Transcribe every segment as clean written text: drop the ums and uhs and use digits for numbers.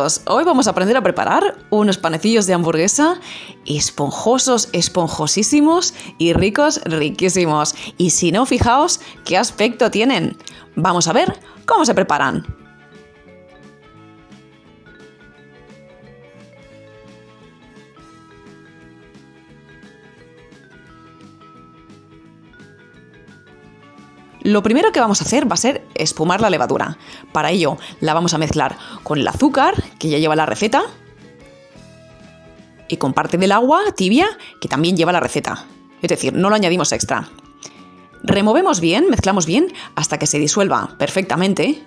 Chicos, hoy vamos a aprender a preparar unos panecillos de hamburguesa esponjosos, esponjosísimos y ricos, riquísimos. Y si no, fijaos qué aspecto tienen. Vamos a ver cómo se preparan. Lo primero que vamos a hacer va a ser espumar la levadura. Para ello la vamos a mezclar con el azúcar, que ya lleva la receta, y con parte del agua tibia, que también lleva la receta. Es decir, no lo añadimos extra. Removemos bien, mezclamos bien, hasta que se disuelva perfectamente.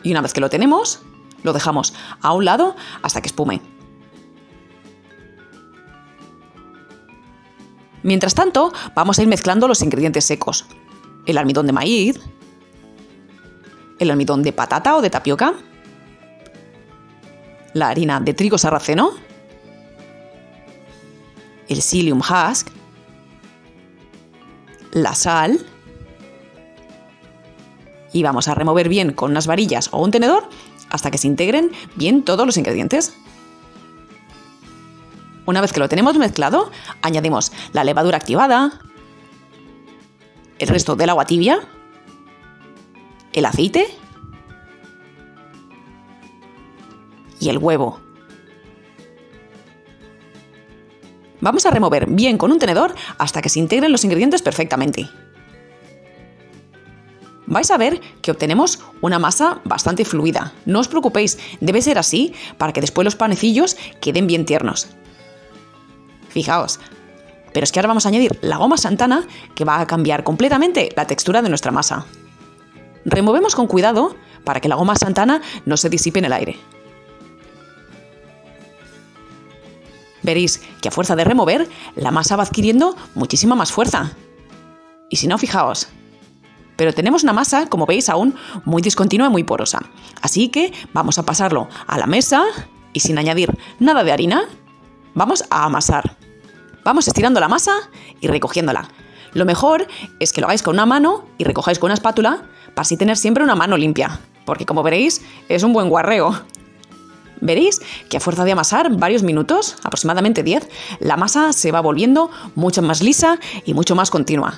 Y una vez que lo tenemos, lo dejamos a un lado hasta que espume. Mientras tanto, vamos a ir mezclando los ingredientes secos. El almidón de maíz, el almidón de patata o de tapioca, la harina de trigo sarraceno, el psyllium husk, la sal, y vamos a remover bien con unas varillas o un tenedor hasta que se integren bien todos los ingredientes. Una vez que lo tenemos mezclado, añadimos la levadura activada, el resto del agua tibia, el aceite y el huevo. Vamos a remover bien con un tenedor hasta que se integren los ingredientes perfectamente. Vais a ver que obtenemos una masa bastante fluida. No os preocupéis, debe ser así para que después los panecillos queden bien tiernos. Fijaos. Pero es que ahora vamos a añadir la goma Santana, que va a cambiar completamente la textura de nuestra masa. Removemos con cuidado para que la goma Santana no se disipe en el aire. Veréis que a fuerza de remover, la masa va adquiriendo muchísima más fuerza. Y si no, fijaos. Pero tenemos una masa, como veis, aún muy discontinua y muy porosa. Así que vamos a pasarlo a la mesa y sin añadir nada de harina, vamos a amasar. Vamos estirando la masa y recogiéndola. Lo mejor es que lo hagáis con una mano y recojáis con una espátula para así tener siempre una mano limpia, porque como veréis es un buen guarreo. Veréis que a fuerza de amasar varios minutos, aproximadamente 10, la masa se va volviendo mucho más lisa y mucho más continua.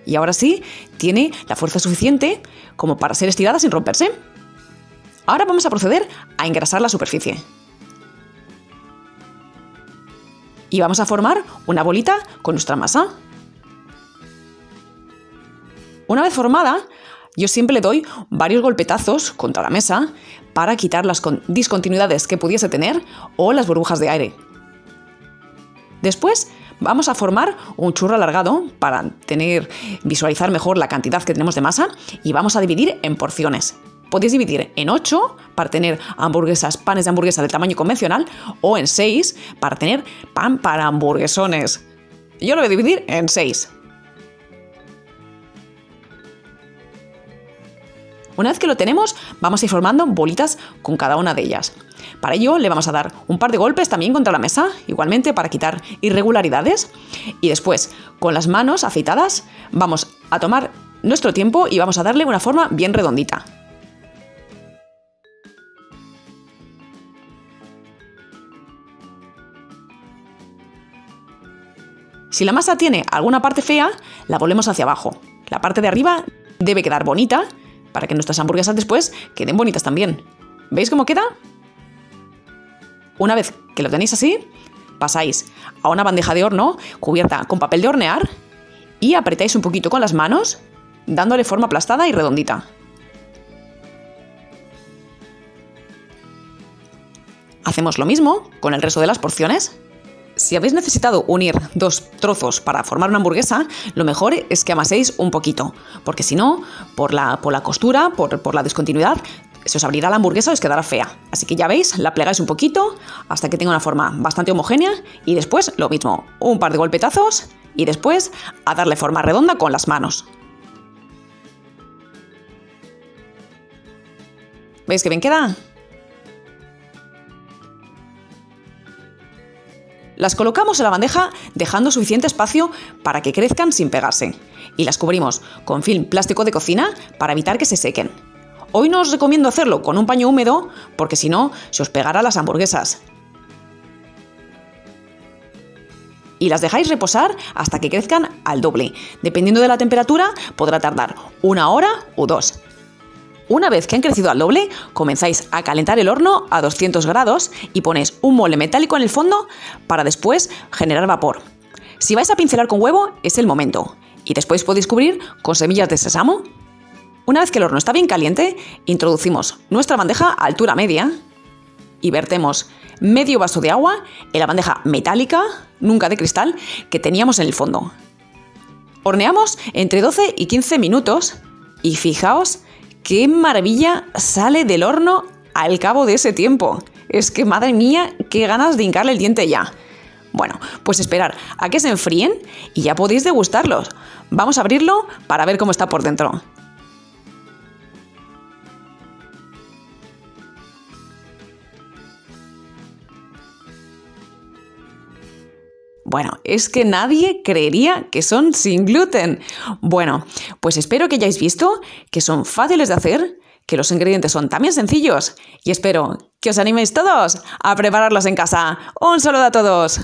Y ahora sí, tiene la fuerza suficiente como para ser estirada sin romperse. Ahora vamos a proceder a engrasar la superficie. Y vamos a formar una bolita con nuestra masa. Una vez formada, yo siempre le doy varios golpetazos contra la mesa para quitar las discontinuidades que pudiese tener o las burbujas de aire. Después vamos a formar un churro alargado para visualizar mejor la cantidad que tenemos de masa y vamos a dividir en porciones. Podéis dividir en 8 para tener panes de hamburguesa del tamaño convencional o en 6 para tener pan para hamburguesones. Yo lo voy a dividir en 6. Una vez que lo tenemos, vamos a ir formando bolitas con cada una de ellas. Para ello le vamos a dar un par de golpes también contra la mesa, igualmente para quitar irregularidades. Y después, con las manos aceitadas, vamos a tomar nuestro tiempo y vamos a darle una forma bien redondita. Si la masa tiene alguna parte fea, la volvemos hacia abajo. La parte de arriba debe quedar bonita para que nuestras hamburguesas después queden bonitas también. ¿Veis cómo queda? Una vez que lo tenéis así, pasáis a una bandeja de horno cubierta con papel de hornear y apretáis un poquito con las manos, dándole forma aplastada y redondita. Hacemos lo mismo con el resto de las porciones. Si habéis necesitado unir dos trozos para formar una hamburguesa, lo mejor es que amaséis un poquito, porque si no, por la costura, por la discontinuidad, se os abrirá la hamburguesa y os quedará fea. Así que ya veis, la plegáis un poquito hasta que tenga una forma bastante homogénea y después lo mismo, un par de golpetazos y después a darle forma redonda con las manos. ¿Veis qué bien queda? Las colocamos en la bandeja dejando suficiente espacio para que crezcan sin pegarse y las cubrimos con film plástico de cocina para evitar que se sequen. Hoy no os recomiendo hacerlo con un paño húmedo porque si no, se os pegará las hamburguesas. Y las dejáis reposar hasta que crezcan al doble. Dependiendo de la temperatura, podrá tardar 1 hora o 2. Una vez que han crecido al doble, comenzáis a calentar el horno a 200 grados y ponéis un molde metálico en el fondo para después generar vapor. Si vais a pincelar con huevo, es el momento. Y después podéis cubrir con semillas de sésamo. Una vez que el horno está bien caliente, introducimos nuestra bandeja a altura media y vertemos medio vaso de agua en la bandeja metálica, nunca de cristal, que teníamos en el fondo. Horneamos entre 12 y 15 minutos y fijaos qué maravilla sale del horno al cabo de ese tiempo. Es que, madre mía, qué ganas de hincarle el diente ya. Bueno, pues esperar a que se enfríen y ya podéis degustarlos. Vamos a abrirlo para ver cómo está por dentro. Bueno, es que nadie creería que son sin gluten. Bueno, pues espero que hayáis visto que son fáciles de hacer, que los ingredientes son también sencillos y espero que os animéis todos a prepararlos en casa. ¡Un saludo a todos!